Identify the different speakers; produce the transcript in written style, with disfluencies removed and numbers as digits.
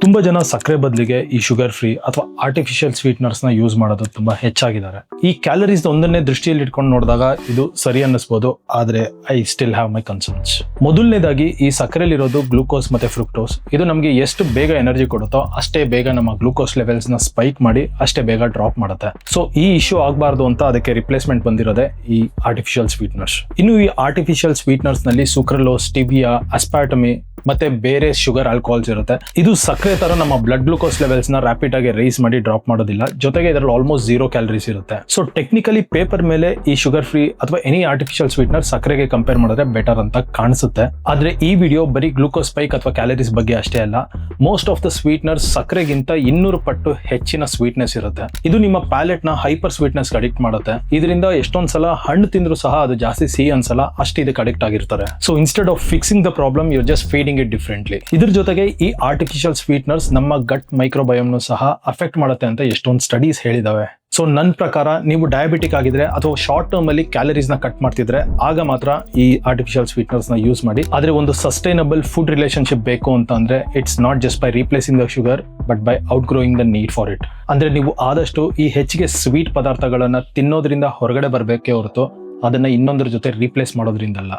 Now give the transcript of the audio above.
Speaker 1: ತುಂಬಾ ಜನ ಸಕ್ಕರೆ ಬದಲಿಗೆ ಈ ಶುಗರ್ ಫ್ರೀ ಅಥವಾ ಆರ್ಟಿಫಿಷಿಯಲ್ ಸ್ವೀಟ್ನರ್ಸ್ ನ ಯೂಸ್ ಮಾಡೋದು ತುಂಬಾ ಹೆಚ್ಚಾಗಿದ್ದಾರೆ. ಈ ಕ್ಯಾಲರೀಸ್ ಒಂದನ್ನೇ ದೃಷ್ಟಿಯಲ್ಲಿ ಇಟ್ಕೊಂಡು ನೋಡಿದಾಗ ಇದು ಸರಿ ಅನ್ನಿಸಬಹುದು, ಆದ್ರೆ I still have my concerns. ಮೊದಲನೇದಾಗಿ ಈ ಸಕ್ಕರೆಲಿರೋದು ಗ್ಲೂಕೋಸ್ ಮತ್ತೆ ಫ್ರಕ್ಟೋಸ್. ಇದು ನಮಗೆ ಎಷ್ಟು ಬೇಗ ಎನರ್ಜಿ ಕೊಡುತ್ತೋ ಅಷ್ಟೇ ಬೇಗ ನಮ್ಮ ಗ್ಲೂಕೋಸ್ ಲೆವೆಲ್ಸ್ ನ ಸ್ಪೈಕ್ ಮಾಡಿ ಅಷ್ಟೇ ಬೇಗ ಡ್ರಾಪ್ ಮಾಡುತ್ತೆ. ಸೊ ಈ ಇಶ್ಯೂ ಆಗಬಾರ್ದು ಅಂತ ಅದಕ್ಕೆ ರಿಪ್ಲೇಸ್ಮೆಂಟ್ ಬಂದಿರೋದೇ ಈ ಆರ್ಟಿಫಿಷಿಯಲ್ ಸ್ವೀಟ್ನರ್ಸ್. ಇನ್ನು ಈ ಆರ್ಟಿಫಿಷಿಯಲ್ ಸ್ವೀಟ್ನರ್ಸ್ ನಲ್ಲಿ ಸುಕ್ರಲೋಸ್, ಸ್ಟಿವಿಯಾ, ಅಸ್ಪಾರ್ಟಮಿ ಮತ್ತೆ ಬೇರೆ ಶುಗರ್ ಆಲ್ಕೋಹಾಲ್ಸ್ ಇರುತ್ತೆ. ಇದು ಸಕ್ಕರೆ ತರ ನಮ್ಮ ಬ್ಲಡ್ ಗ್ಲೂಕೋಸ್ ಲೆವೆಲ್ಸ್ ನ ರ್ಯಾಪಿಡ್ ಆಗಿ ರೈಸ್ ಮಾಡಿ ಡ್ರಾಪ್ ಮಾಡೋದಿಲ್ಲ, ಜೊತೆಗೆ ಇದರಲ್ಲಿ ಆಲ್ಮೋಸ್ಟ್ 0 ಕ್ಯಾಲರೀಸ್ ಇರುತ್ತೆ. ಸೊ ಟೆಕ್ನಿಕಲಿ ಪೇಪರ್ ಮೇಲೆ ಈ ಶುಗರ್ ಫ್ರೀ ಅಥವಾ ಎನಿ ಆರ್ಟಿಫಿಷಿಯಲ್ ಸ್ವೀಟ್ನರ್ ಸಕ್ಕರೆಗೆ ಕಂಪೇರ್ ಮಾಡಿದ್ರೆ ಬೆಟರ್ ಅಂತ ಕಾಣಿಸುತ್ತೆ. ಆದ್ರೆ ಈ ವಿಡಿಯೋ ಬರೀ ಗ್ಲೂಕೋಸ್ ಸ್ಪೈಕ್ ಅಥವಾ ಕ್ಯಾಲರೀಸ್ ಬಗ್ಗೆ ಅಷ್ಟೇ ಅಲ್ಲ. ಮೋಸ್ಟ್ ಆಫ್ ದ ಸ್ವೀಟ್ನರ್ಸ್ ಸಕ್ಕರೆಗಿಂತ 200 ಪಟ್ಟು ಹೆಚ್ಚಿನ ಸ್ವೀಟ್ನೆಸ್ ಇರುತ್ತೆ. ಇದು ನಿಮ್ಮ ಪ್ಯಾಲೆಟ್ ನ ಹೈಪರ್ ಸ್ವೀಟ್ನೆಸ್ ಅಡಿಕ್ಟ್ ಮಾಡುತ್ತೆ. ಇದರಿಂದ ಎಷ್ಟೊಂದ್ ಸಲ ಹಣ್ಣು ತಿಂದ್ರು ಸಹ ಅದು ಜಾಸ್ತಿ ಸಿಹಿ ಅನ್ಸಲ್ಲ, ಅಷ್ಟು ಇದಕ್ಕೆ ಅಡಿಕ್ಟ್ ಆಗಿರ್ತಾರೆ. So instead of fixing the problem you just feeding it differently. ಇದ್ರ ಜೊತೆಗೆ ಈ ಆರ್ಟಿಫಿಷಿಯಲ್ ಸ್ವೀಟ್ನರ್ಸ್ ನಮ್ಮ ಗಟ್ ಮೈಕ್ರೋಬಯೋಮ್ ಸಹ ಅಫೆಕ್ಟ್ ಮಾಡುತ್ತೆ ಅಂತ ಎಷ್ಟೊಂದು ಸ್ಟಡೀಸ್ ಹೇಳಿದಾವೆ. ಸೊ ನನ್ನ ಪ್ರಕಾರ ನೀವು ಡಯಾಬಿಟಿಕ್ ಆಗಿದ್ರೆ ಅಥವಾ ಶಾರ್ಟ್ ಟರ್ಮ್ ಅಲ್ಲಿ ಕ್ಯಾಲರೀಸ್ ನ ಕಟ್ ಮಾಡ್ತಿದ್ರೆ ಆಗ ಮಾತ್ರ ಈ ಆರ್ಟಿಫಿಷಿಯಲ್ ಸ್ವೀಟ್ನರ್ಸ್ ನ ಯೂಸ್ ಮಾಡಿ. ಆದ್ರೆ ಒಂದು ಸಸ್ಟೈನಬಲ್ ಫುಡ್ ರಿಲೇಶನ್ಶಿಪ್ ಬೇಕು ಅಂತ ಅಂದ್ರೆ it's not just by replacing the sugar but by out growing the need for it. ಅಂದ್ರೆ ನೀವು ಆದಷ್ಟು ಈ ಹೆಚ್ಚಿಗೆ ಸ್ವೀಟ್ ಪದಾರ್ಥಗಳನ್ನ ತಿನ್ನೋದ್ರಿಂದ ಹೊರಗಡೆ ಬರಬೇಕೇ ಹೊರತು ಅದನ್ನ ಇನ್ನೊಂದರ ಜೊತೆ ರೀಪ್ಲೇಸ್ ಮಾಡೋದ್ರಿಂದಲ್ಲ.